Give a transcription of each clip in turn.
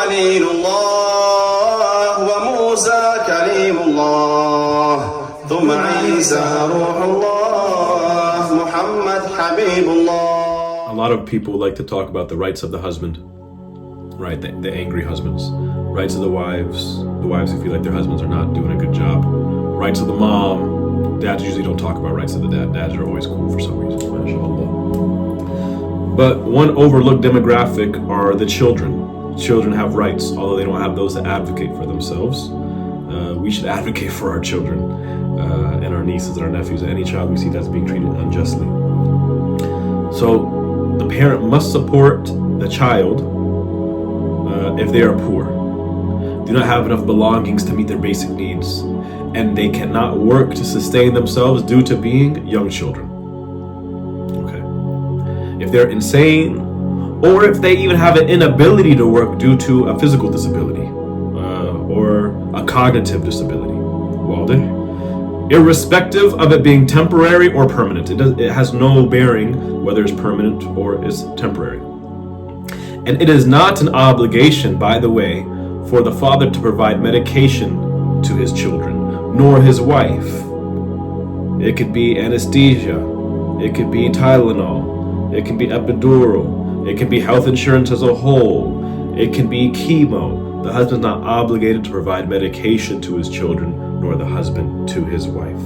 خليل الله وموسى كليم الله ثم عيسى روح الله محمد حبيب الله. A lot of people like to talk about the rights of the husband, right? The angry husbands. Rights of the wives who feel like their husbands are not doing a good job. Rights of the mom. Dads usually don't talk about rights of the dad. Dads are always cool for some reason, mashallah. But one overlooked demographic are the children. Children have rights, although they don't have those to advocate for themselves. We should advocate for our children and our nieces and our nephews, any child we see that's being treated unjustly. So the parent must support the child if they are poor, do not have enough belongings to meet their basic needs, and they cannot work to sustain themselves due to being young children. Okay. If they're insane, or if they even have an inability to work due to a physical disability or a cognitive disability, irrespective of it being temporary or permanent. It has no bearing whether it's permanent or is temporary. And it is not an obligation, by the way, for the father to provide medication to his children, nor his wife. It could be anesthesia, it could be Tylenol, it can be epidural, it can be health insurance as a whole, it can be chemo. The husband's not obligated to provide medication to his children, nor the husband to his wife.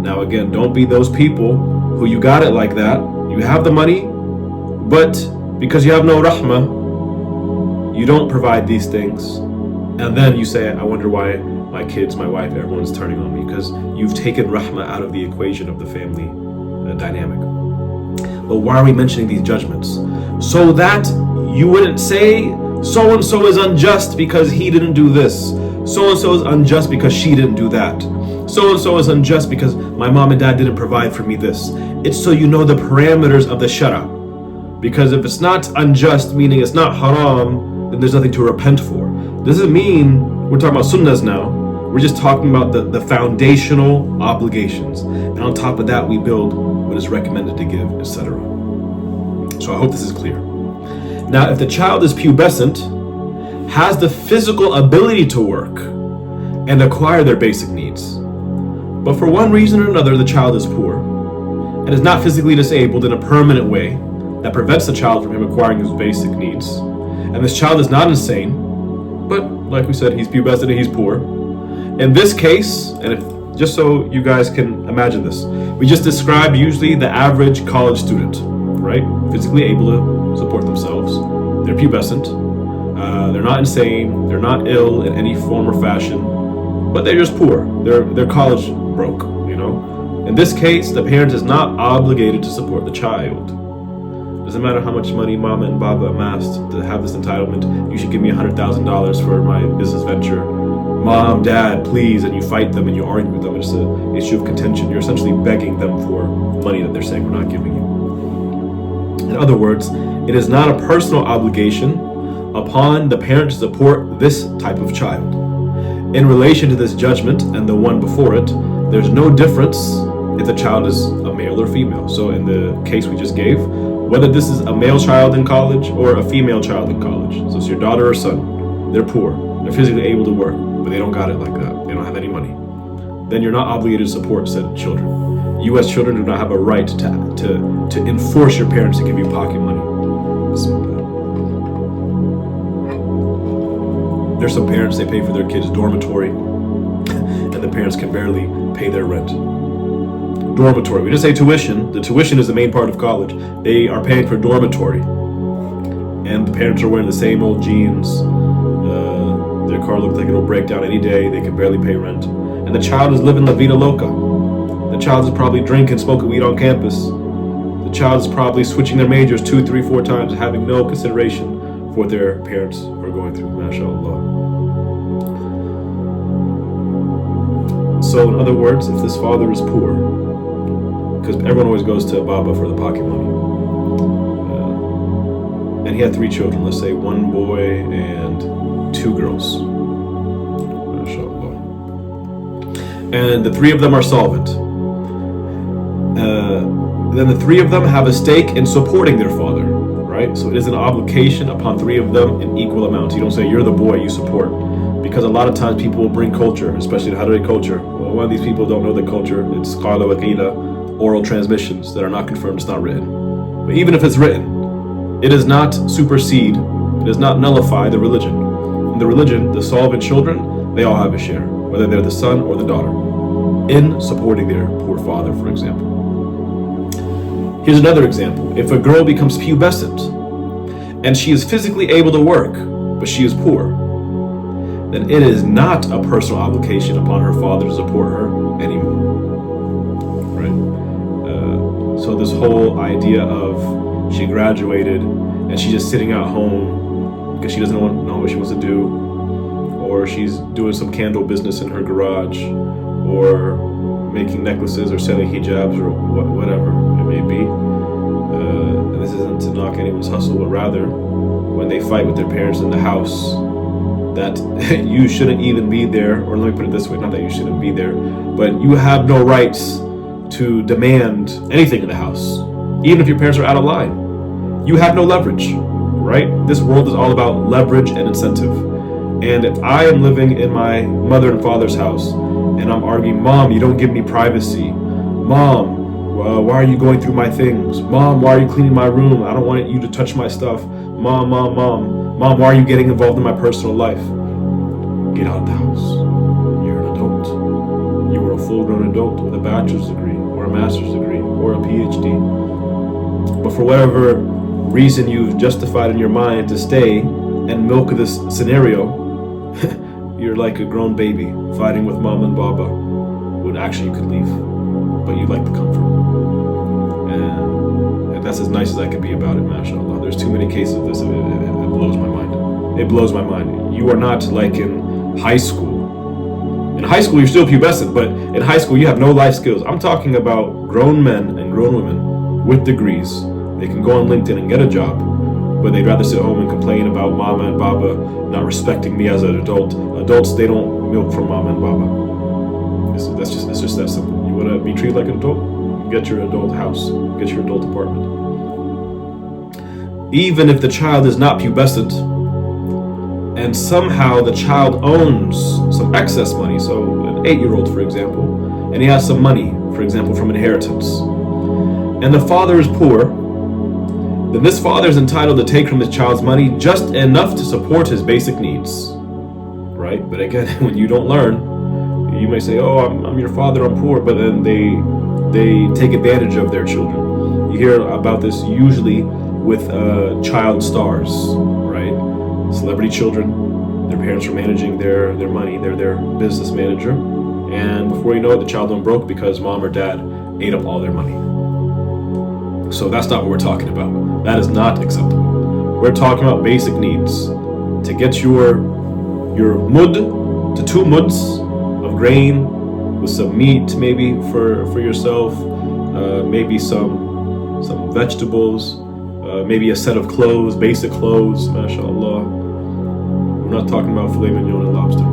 Now again, don't be those people who you got it like that. You have the money, but because you have no rahmah, you don't provide these things. And then you say, I wonder why my kids, my wife, everyone's turning on me, because you've taken rahmah out of the equation of the family dynamic. But why are we mentioning these judgments? So that you wouldn't say, so-and-so is unjust because he didn't do this. So-and-so is unjust because she didn't do that. So-and-so is unjust because my mom and dad didn't provide for me this. It's so you know the parameters of the shara. Because if it's not unjust, meaning it's not haram, then there's nothing to repent for. Doesn't mean we're talking about sunnahs now. We're just talking about the foundational obligations. And on top of that, we build what is recommended to give, etc. So I hope this is clear. Now, if the child is pubescent, has the physical ability to work and acquire their basic needs, but for one reason or another, the child is poor and is not physically disabled in a permanent way that prevents the child from him acquiring his basic needs, and this child is not insane, but like we said, he's pubescent and he's poor. In this case, and if just so you guys can imagine this, we just described usually the average college student, right? Physically able to support themselves. They're pubescent. They're not insane. They're not ill in any form or fashion, but they're just poor. They're college broke, you know? In this case, the parent is not obligated to support the child. Doesn't matter how much money mama and baba amassed to have this entitlement. You should give me $100,000 for my business venture. Mom, dad, please, and you fight them and you argue with them. It's an issue of contention. You're essentially begging them for money that they're saying we're not giving you. In other words, it is not a personal obligation upon the parent to support this type of child. In relation to this judgment and the one before it, there's no difference if the child is a male or female. So in the case we just gave, whether this is a male child in college or a female child in college, so it's your daughter or son, they're poor, they're physically able to work, but they don't got it like that, they don't have any money, then you're not obligated to support said children. You as children do not have a right to enforce your parents to give you pocket money. There's some parents, they pay for their kids' dormitory, and the parents can barely pay their rent. Dormitory, we didn't say tuition. The tuition is the main part of college. They are paying for dormitory, and the parents are wearing the same old jeans. Their car looks like it'll break down any day. They can barely pay rent, and the child is living la vida loca. The child is probably drinking, smoking weed on campus. The child is probably switching their majors 2, 3, 4 times, having no consideration for what their parents are going through. MashaAllah. So in other words, if this father is poor, because everyone always goes to Baba for the pocket money, and he had 3 children, let's say 1 boy and 2 girls, MashaAllah. And the 3 of them are solvent. Then the 3 of them have a stake in supporting their father, right? So it is an obligation upon three of them in equal amounts. You don't say, you're the boy, you support. Because a lot of times people will bring culture, especially the Hadari culture. Well, one of these people don't know the culture. It's qala wa qila, oral transmissions that are not confirmed, it's not written. But even if it's written, it does not supersede, it does not nullify the religion. In the religion, the solvent children, they all have a share, whether they're the son or the daughter, in supporting their poor father, for example. Here's another example. If a girl becomes pubescent and she is physically able to work, but she is poor, then it is not a personal obligation upon her father to support her anymore. Right? So this whole idea of she graduated and she's just sitting at home because she doesn't know what she wants to do, or she's doing some candle business in her garage, or making necklaces or selling hijabs or whatever it may be. And this isn't to knock anyone's hustle, but rather when they fight with their parents in the house, that you shouldn't even be there, or let me put it this way, not that you shouldn't be there, but you have no rights to demand anything in the house, even if your parents are out of line. You have no leverage, right? This world is all about leverage and incentive. And if I am living in my mother and father's house, and I'm arguing, Mom, you don't give me privacy. Mom, why are you going through my things? Mom, why are you cleaning my room? I don't want you to touch my stuff. Mom, why are you getting involved in my personal life? Get out of the house. You're an adult. You are a full-grown adult with a bachelor's degree, or a master's degree, or a PhD. But for whatever reason you've justified in your mind to stay and milk this scenario, you're like a grown baby fighting with mom and baba when actually you could leave, but you like the comfort. And that's as nice as I could be about it, mashallah. There's too many cases of this, it blows my mind. It blows my mind. You are not like in high school. In high school, you're still pubescent, but in high school, you have no life skills. I'm talking about grown men and grown women with degrees. They can go on LinkedIn and get a job, but they'd rather sit home and complain about mama and baba not respecting me as an adult. Adults, they don't milk from mama and baba. It's just that simple. You want to be treated like an adult? Get your adult house. Get your adult apartment. Even if the child is not pubescent, and somehow the child owns some excess money, so an 8-year-old, for example, and he has some money, for example, from inheritance, and the father is poor, then this father is entitled to take from his child's money just enough to support his basic needs, right? But again, when you don't learn, you may say, oh, I'm your father, I'm poor, but then they take advantage of their children. You hear about this usually with child stars, right? Celebrity children, their parents are managing their money, they're their business manager, and before you know it, the child went broke because mom or dad ate up all their money. So that's not what we're talking about. That is not acceptable. We're talking about basic needs. To get your mud to 2 muds of grain with some meat maybe for yourself, maybe some vegetables, maybe a set of clothes, basic clothes, mashallah. We're not talking about filet mignon and lobster.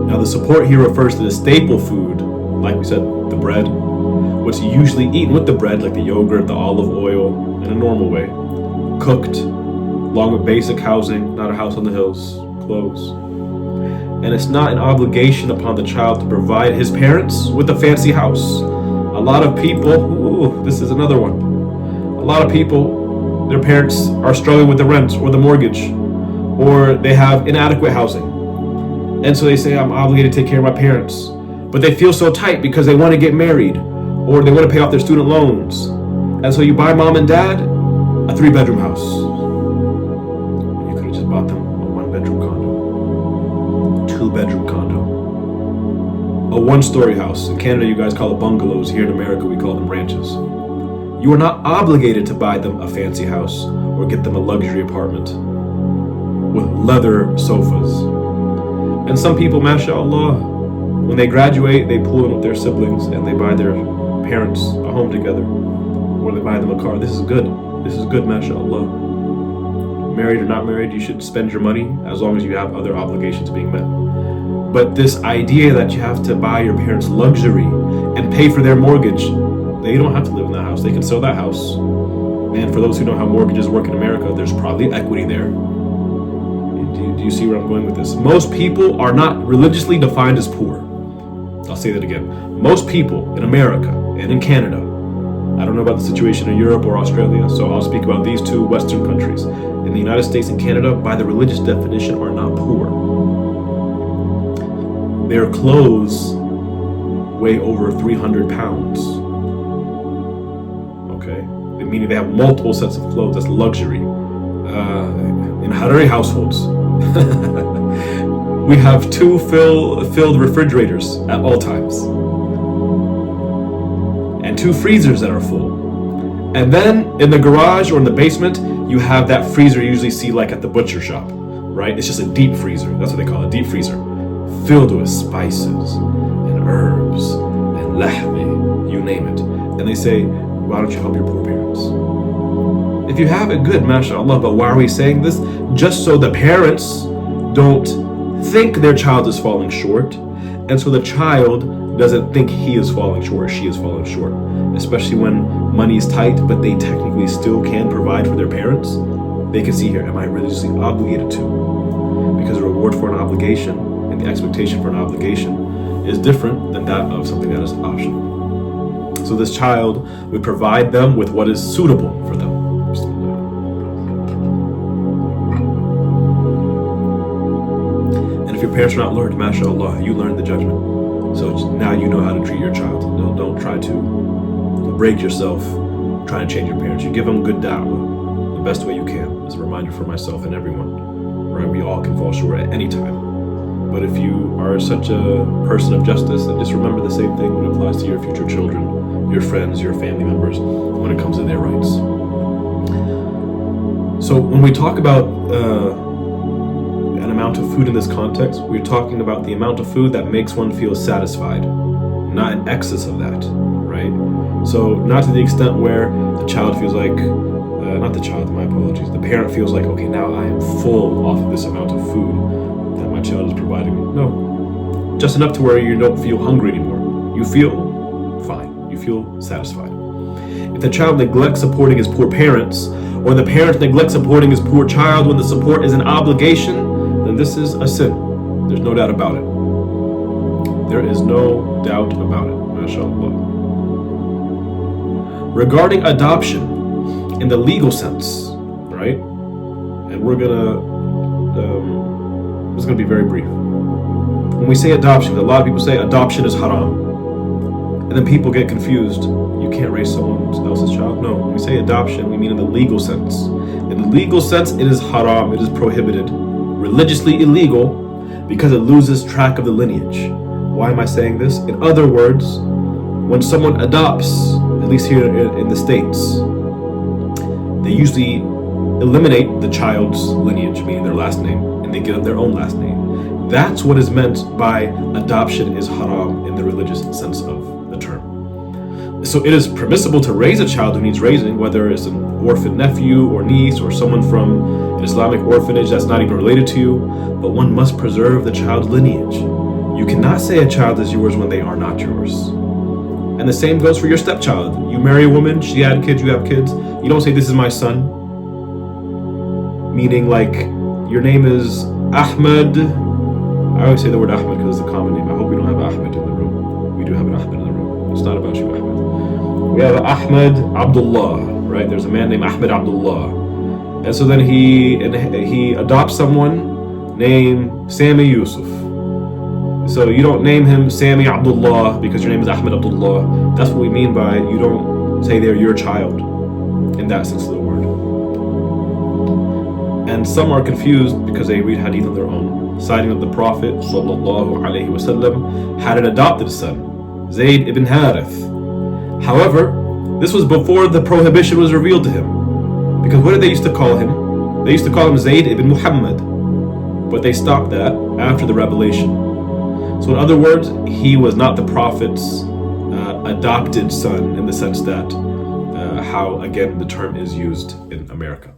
Now the support here refers to the staple food, like we said, the bread, what's usually eaten with the bread, like the yogurt, the olive oil, in a normal way, cooked, along with basic housing, not a house on the hills, clothes. And it's not an obligation upon the child to provide his parents with a fancy house. A lot of people, this is another one. A lot of people, their parents are struggling with the rent or the mortgage, or they have inadequate housing. And so they say, I'm obligated to take care of my parents. But they feel so tight because they want to get married, or they want to pay off their student loans. And so you buy mom and dad a 3-bedroom house. You could have just bought them a 1-bedroom condo, 2-bedroom condo, a 1-story house. In Canada, you guys call it bungalows. Here in America, we call them ranches. You are not obligated to buy them a fancy house or get them a luxury apartment with leather sofas. And some people, mashallah, when they graduate, they pull in with their siblings and they buy their parents a home together, or they buy them a car. This is good. This is good, mashallah. Married or not married, you should spend your money as long as you have other obligations being met. But this idea that you have to buy your parents luxury and pay for their mortgage, they don't have to live in that house. They can sell that house And for those who know how mortgages work in America, there's probably equity there. Do you see where I'm going with this? Most people are not religiously defined as poor. I'll say that again. Most people in America and in Canada, I don't know about the situation in Europe or Australia, so I'll speak about these two Western countries. In the United States and Canada, by the religious definition, are not poor. Their clothes weigh over 300 pounds. Okay? Meaning they have multiple sets of clothes. That's luxury. In Harari households, we have two filled refrigerators at all times. And two freezers that are full. And then in the garage or in the basement, you have that freezer you usually see like at the butcher shop, right? It's just a deep freezer. That's what they call it, a deep freezer. Filled with spices and herbs and lahmi, you name it. And they say, why don't you help your poor parents? If you have it, good, mashallah, but why are we saying this? Just so the parents don't think their child is falling short, and so the child doesn't think he is falling short or she is falling short, especially when money is tight, but they technically still can provide for their parents. They can see here, am I religiously obligated to? Because the reward for an obligation and the expectation for an obligation is different than that of something that is optional. So this child, we provide them with what is suitable for them. And if your parents are not learned, mashallah, you learned the judgment. So now you know how to treat your child. Don't try to break yourself trying to change your parents. You give them good da'wah the best way you can. As a reminder for myself and everyone, right? We all can fall short at any time. But if you are such a person of justice, then just remember the same thing when it applies to your future children, your friends, your family members, when it comes to their rights. So when we talk about an amount of food in this context, we're talking about the amount of food that makes one feel satisfied, not in excess of that, right? So not to the extent where the child feels like, not the child, my apologies, the parent feels like, okay, now I am full off of this amount of food that my child is providing me. No, just enough to where you don't feel hungry anymore. You feel fine, you feel satisfied. If the child neglects supporting his poor parents, or the parent neglects supporting his poor child when the support is an obligation, then this is a sin. There's no doubt about it. There is no doubt about it, mashallah. Regarding adoption, in the legal sense, right? And we're it's gonna be very brief. When we say adoption, a lot of people say adoption is haram. And then people get confused. You can't raise someone else's child? No, when we say adoption, we mean in the legal sense. In the legal sense, it is haram, it is prohibited, religiously illegal, because it loses track of the lineage. Why am I saying this? In other words, when someone adopts, at least here in the States, they usually eliminate the child's lineage, meaning their last name, and they give up their own last name. That's what is meant by adoption is haram in the religious sense of the term. So it is permissible to raise a child who needs raising, whether it's an orphan nephew or niece or someone from an Islamic orphanage that's not even related to you, but one must preserve the child's lineage. You cannot say a child is yours when they are not yours. And the same goes for your stepchild. You marry a woman, she had kids, you have kids. You don't say, this is my son. Meaning like, your name is Ahmed. I always say the word Ahmed because it's a common name. I hope we don't have Ahmed in the room. We do have an Ahmed in the room. It's not about you, Ahmed. We have Ahmed Abdullah, right? There's a man named Ahmed Abdullah. And so then he adopts someone named Sami Yusuf. So you don't name him Sami Abdullah because your name is Ahmed Abdullah. That's what we mean by you don't say they're your child in that sense of the word. And some are confused because they read hadith of their own, citing that the Prophet ﷺ had an adopted son, Zayd ibn Harith. However, this was before the prohibition was revealed to him. Because what did they used to call him? They used to call him Zayd ibn Muhammad. But they stopped that after the revelation. So in other words, he was not the Prophet's adopted son in the sense that how, again, the term is used in America.